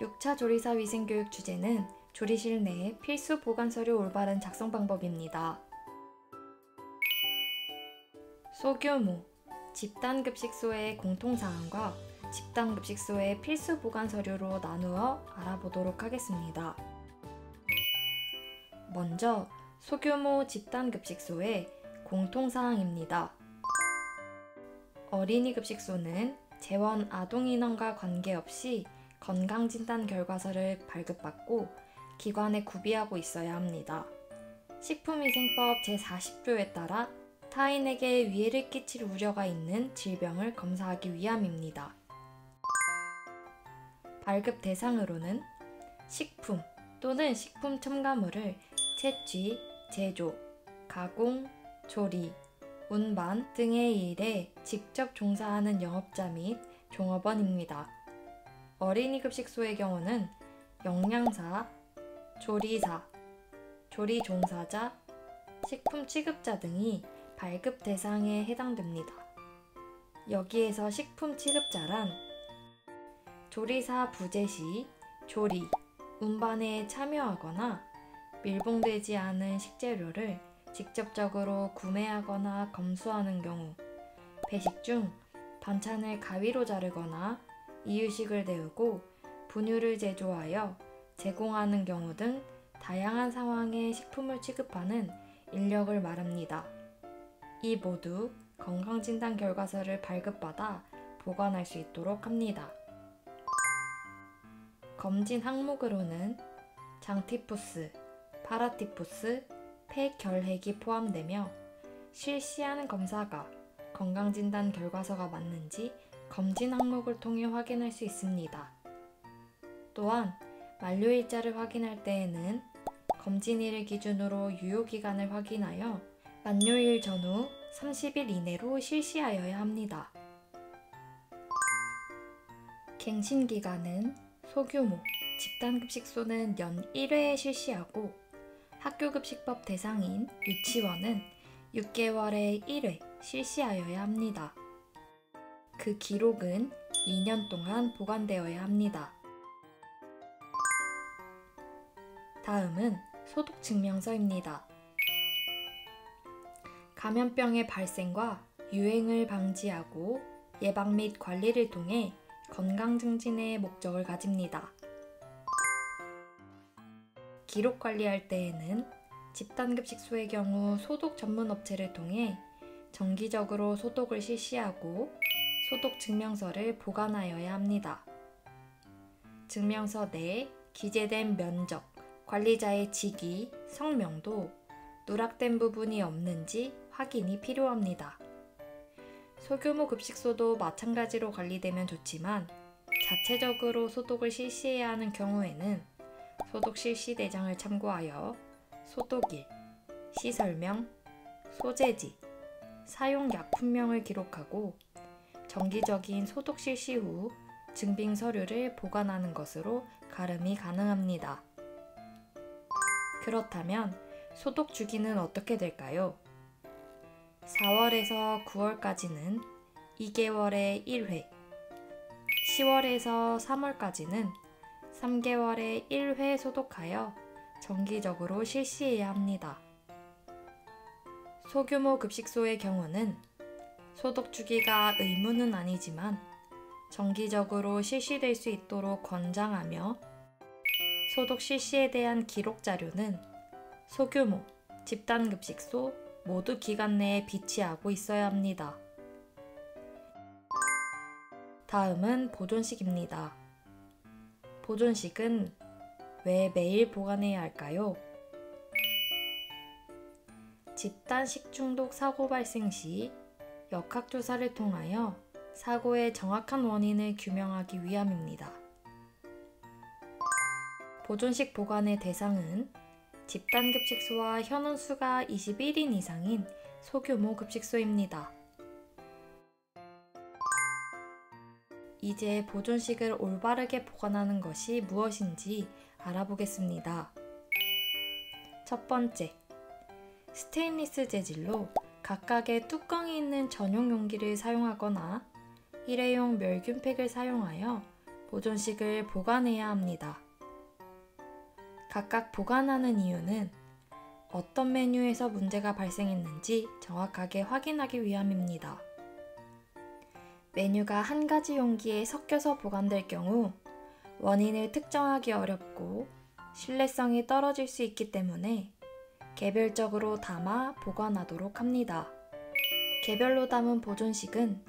6차 조리사 위생교육 주제는 조리실 내 필수 보관서류 올바른 작성 방법입니다. 소규모, 집단급식소의 공통사항과 집단급식소의 필수 보관서류로 나누어 알아보도록 하겠습니다. 먼저 소규모 집단급식소의 공통사항입니다. 어린이 급식소는 재원 아동인원과 관계없이 건강진단 결과서를 발급받고 기관에 구비하고 있어야 합니다. 식품위생법 제40조에 따라 타인에게 위해를 끼칠 우려가 있는 질병을 검사하기 위함입니다. 발급 대상으로는 식품 또는 식품 첨가물을 채취, 제조, 가공, 조리, 운반 등의 일에 직접 종사하는 영업자 및 종업원입니다. 어린이 급식소의 경우는 영양사, 조리사, 조리 종사자, 식품 취급자 등이 발급 대상에 해당됩니다. 여기에서 식품 취급자란 조리사 부재 시 조리, 운반에 참여하거나 밀봉되지 않은 식재료를 직접적으로 구매하거나 검수하는 경우, 배식 중 반찬을 가위로 자르거나 이유식을 데우고 분유를 제조하여 제공하는 경우 등 다양한 상황의 식품을 취급하는 인력을 말합니다. 이 모두 건강진단 결과서를 발급받아 보관할 수 있도록 합니다. 검진 항목으로는 장티푸스, 파라티푸스, 폐결핵이 포함되며 실시하는 검사가 건강진단 결과서가 맞는지 검진 항목을 통해 확인할 수 있습니다. 또한 만료일자를 확인할 때에는 검진일을 기준으로 유효기간을 확인하여 만료일 전후 30일 이내로 실시하여야 합니다. 갱신기간은 소규모, 집단급식소는 연 1회에 실시하고 학교급식법 대상인 유치원은 6개월에 1회 실시하여야 합니다. 그 기록은 2년 동안 보관되어야 합니다. 다음은 소독증명서입니다. 감염병의 발생과 유행을 방지하고 예방 및 관리를 통해 건강 증진의 목적을 가집니다. 기록 관리할 때에는 집단급식소의 경우 소독 전문 업체를 통해 정기적으로 소독을 실시하고 소독 증명서를 보관하여야 합니다. 증명서 내에 기재된 면적, 관리자의 직위, 성명도 누락된 부분이 없는지 확인이 필요합니다. 소규모 급식소도 마찬가지로 관리되면 좋지만 자체적으로 소독을 실시해야 하는 경우에는 소독 실시 대장을 참고하여 소독일, 시설명, 소재지, 사용 약품명을 기록하고 정기적인 소독 실시 후 증빙 서류를 보관하는 것으로 가름이 가능합니다. 그렇다면 소독 주기는 어떻게 될까요? 4월에서 9월까지는 2개월에 1회, 10월에서 3월까지는 3개월에 1회 소독하여 정기적으로 실시해야 합니다. 소규모 급식소의 경우는 소독 주기가 의무는 아니지만 정기적으로 실시될 수 있도록 권장하며 소독 실시에 대한 기록 자료는 소규모, 집단급식소 모두 기간 내에 비치하고 있어야 합니다. 다음은 보존식입니다. 보존식은 왜 매일 보관해야 할까요? 집단 식중독 사고 발생 시 역학조사를 통하여 사고의 정확한 원인을 규명하기 위함입니다. 보존식 보관의 대상은 집단급식소와 현원수가 21인 이상인 소규모 급식소입니다. 이제 보존식을 올바르게 보관하는 것이 무엇인지 알아보겠습니다. 첫 번째, 스테인리스 재질로 각각의 뚜껑이 있는 전용 용기를 사용하거나 일회용 멸균팩을 사용하여 보존식을 보관해야 합니다. 각각 보관하는 이유는 어떤 메뉴에서 문제가 발생했는지 정확하게 확인하기 위함입니다. 메뉴가 한 가지 용기에 섞여서 보관될 경우 원인을 특정하기 어렵고 신뢰성이 떨어질 수 있기 때문에 개별적으로 담아 보관하도록 합니다. 개별로 담은 보존식은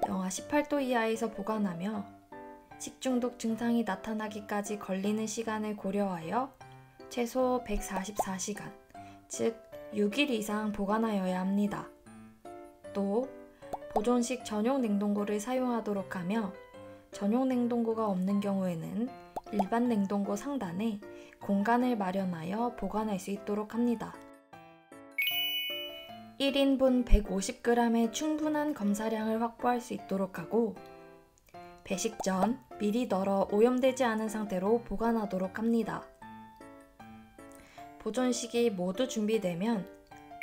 영하 18도 이하에서 보관하며 식중독 증상이 나타나기까지 걸리는 시간을 고려하여 최소 144시간, 즉 6일 이상 보관하여야 합니다. 또 보존식 전용 냉동고를 사용하도록 하며 전용 냉동고가 없는 경우에는 일반 냉동고 상단에 공간을 마련하여 보관할 수 있도록 합니다. 1인분 150g의 충분한 검사량을 확보할 수 있도록 하고 배식 전 미리 널어 오염되지 않은 상태로 보관하도록 합니다. 보존식이 모두 준비되면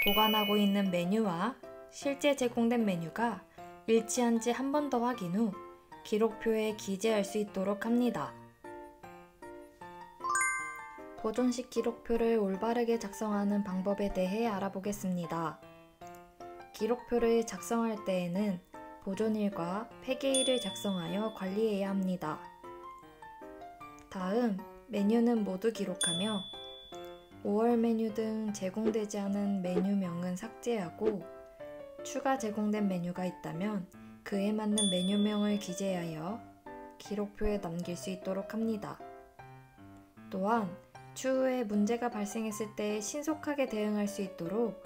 보관하고 있는 메뉴와 실제 제공된 메뉴가 일치한지 한 번 더 확인 후 기록표에 기재할 수 있도록 합니다. 보존식 기록표를 올바르게 작성하는 방법에 대해 알아보겠습니다. 기록표를 작성할 때에는 보존일과 폐기일을 작성하여 관리해야 합니다. 다음, 메뉴는 모두 기록하며 5월 메뉴 등 제공되지 않은 메뉴명은 삭제하고 추가 제공된 메뉴가 있다면 그에 맞는 메뉴명을 기재하여 기록표에 남길 수 있도록 합니다. 또한 추후에 문제가 발생했을 때 신속하게 대응할 수 있도록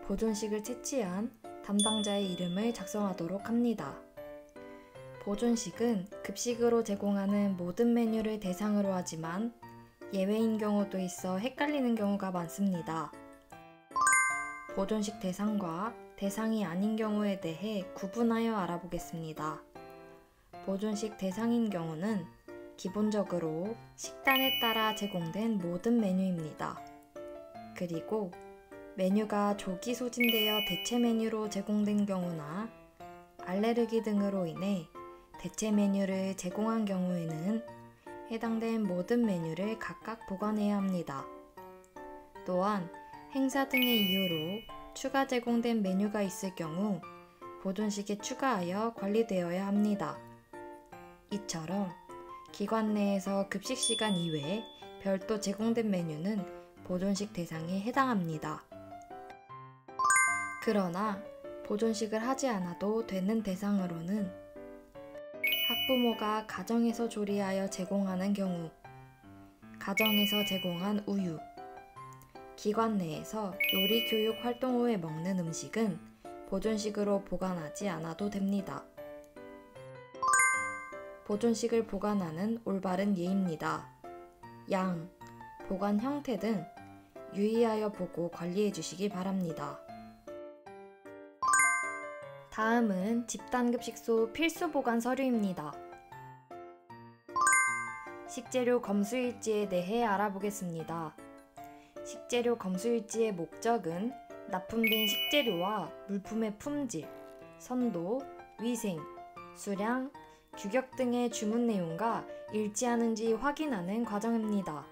보존식을 채취한 담당자의 이름을 작성하도록 합니다. 보존식은 급식으로 제공하는 모든 메뉴를 대상으로 하지만 예외인 경우도 있어 헷갈리는 경우가 많습니다. 보존식 대상과 대상이 아닌 경우에 대해 구분하여 알아보겠습니다. 보존식 대상인 경우는 기본적으로 식단에 따라 제공된 모든 메뉴입니다. 그리고 메뉴가 조기 소진되어 대체 메뉴로 제공된 경우나 알레르기 등으로 인해 대체 메뉴를 제공한 경우에는 해당된 모든 메뉴를 각각 보관해야 합니다. 또한 행사 등의 이유로 추가 제공된 메뉴가 있을 경우 보존식에 추가하여 관리되어야 합니다. 이처럼 기관 내에서 급식 시간 이외에 별도 제공된 메뉴는 보존식 대상에 해당합니다. 그러나 보존식을 하지 않아도 되는 대상으로는 학부모가 가정에서 조리하여 제공하는 경우, 가정에서 제공한 우유, 기관 내에서 요리 교육 활동 후에 먹는 음식은 보존식으로 보관하지 않아도 됩니다. 보존식을 보관하는 올바른 예입니다. 양, 보관 형태 등 유의하여 보고 관리해 주시기 바랍니다. 다음은 집단급식소 필수 보관 서류입니다. 식재료 검수일지에 대해 알아보겠습니다. 식재료 검수일지의 목적은 납품된 식재료와 물품의 품질, 선도, 위생, 수량, 규격 등의 주문 내용과 일치하는지 확인하는 과정입니다.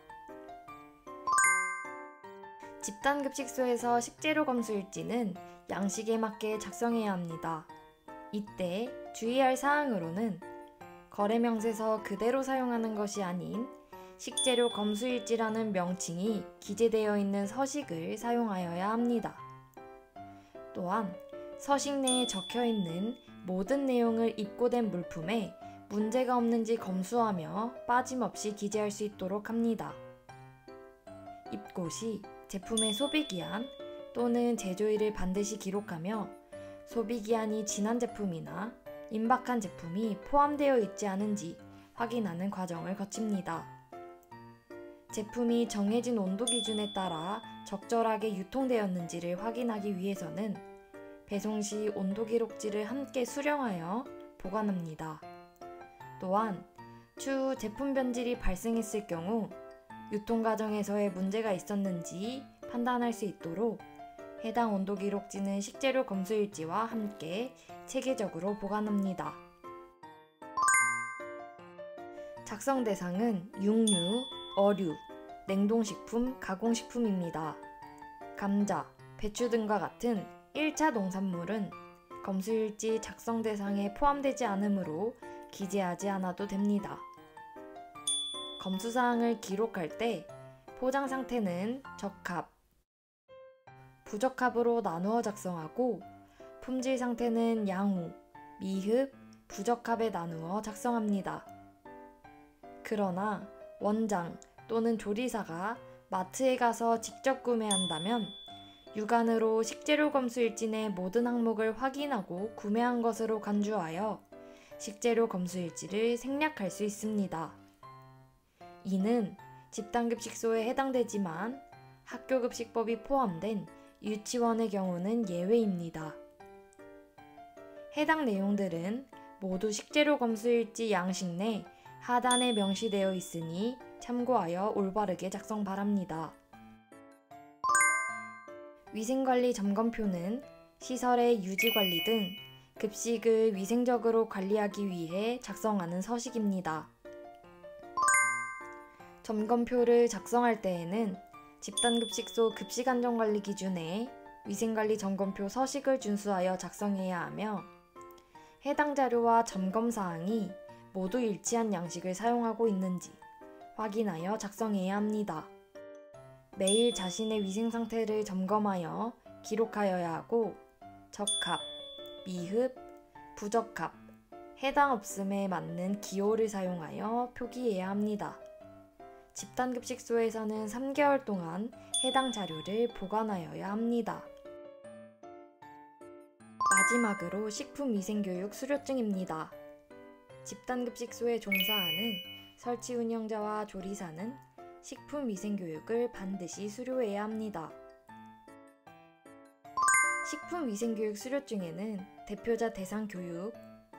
집단급식소에서 식재료 검수일지는 양식에 맞게 작성해야 합니다. 이때 주의할 사항으로는 거래명세서 그대로 사용하는 것이 아닌 식재료 검수일지라는 명칭이 기재되어 있는 서식을 사용하여야 합니다. 또한 서식 내에 적혀있는 모든 내용을 입고된 물품에 문제가 없는지 검수하며 빠짐없이 기재할 수 있도록 합니다. 입고 시 제품의 소비기한 또는 제조일을 반드시 기록하며 소비기한이 지난 제품이나 임박한 제품이 포함되어 있지 않은지 확인하는 과정을 거칩니다. 제품이 정해진 온도 기준에 따라 적절하게 유통되었는지를 확인하기 위해서는 배송 시 온도 기록지를 함께 수령하여 보관합니다. 또한 추후 제품 변질이 발생했을 경우 유통 과정에서의 문제가 있었는지 판단할 수 있도록 해당 온도 기록지는 식재료 검수일지와 함께 체계적으로 보관합니다. 작성 대상은 육류, 어류, 냉동식품, 가공식품입니다. 감자, 배추 등과 같은 1차 농산물은 검수일지 작성 대상에 포함되지 않으므로 기재하지 않아도 됩니다. 검수사항을 기록할 때 포장 상태는 적합, 부적합으로 나누어 작성하고 품질 상태는 양호, 미흡, 부적합에 나누어 작성합니다. 그러나 원장 또는 조리사가 마트에 가서 직접 구매한다면 육안으로 식재료 검수일지 내 모든 항목을 확인하고 구매한 것으로 간주하여 식재료 검수일지를 생략할 수 있습니다. 이는 집단급식소에 해당되지만 학교급식법이 포함된 유치원의 경우는 예외입니다. 해당 내용들은 모두 식재료 검수일지 양식 내 하단에 명시되어 있으니 참고하여 올바르게 작성 바랍니다. 위생관리 점검표는 시설의 유지관리 등 급식을 위생적으로 관리하기 위해 작성하는 서식입니다. 점검표를 작성할 때에는 집단급식소 급식안전관리 기준에 위생관리 점검표 서식을 준수하여 작성해야 하며 해당 자료와 점검사항이 모두 일치한 양식을 사용하고 있는지 확인하여 작성해야 합니다. 매일 자신의 위생 상태를 점검하여 기록하여야 하고 적합, 미흡, 부적합, 해당 없음에 맞는 기호를 사용하여 표기해야 합니다. 집단급식소에서는 3개월 동안 해당 자료를 보관하여야 합니다. 마지막으로 식품위생교육 수료증입니다. 집단급식소에 종사하는 설치 운영자와 조리사는 식품위생교육을 반드시 수료해야 합니다. 식품위생교육 수료증에는 대표자 대상 교육,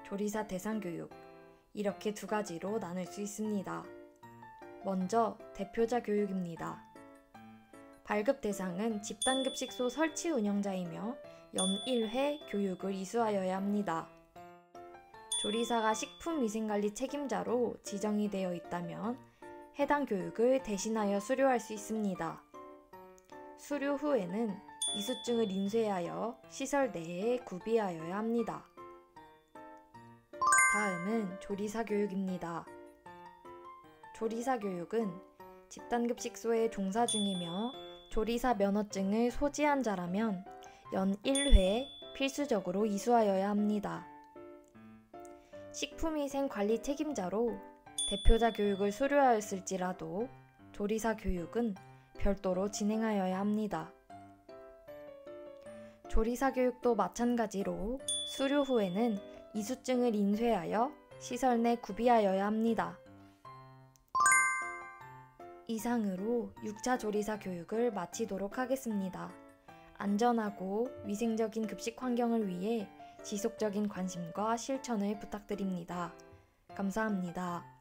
조리사 대상 교육 이렇게 두 가지로 나눌 수 있습니다. 먼저 대표자 교육입니다. 발급 대상은 집단급식소 설치 운영자이며 연 1회 교육을 이수하여야 합니다. 조리사가 식품위생관리 책임자로 지정이 되어 있다면 해당 교육을 대신하여 수료할 수 있습니다. 수료 후에는 이수증을 인쇄하여 시설 내에 구비하여야 합니다. 다음은 조리사 교육입니다. 조리사 교육은 집단급식소에 종사 중이며 조리사 면허증을 소지한 자라면 연 1회 필수적으로 이수하여야 합니다. 식품위생관리 책임자로 대표자 교육을 수료하였을지라도 조리사 교육은 별도로 진행하여야 합니다. 조리사 교육도 마찬가지로 수료 후에는 이수증을 인쇄하여 시설 내 구비하여야 합니다. 이상으로 6차 조리사 교육을 마치도록 하겠습니다. 안전하고 위생적인 급식 환경을 위해 지속적인 관심과 실천을 부탁드립니다. 감사합니다.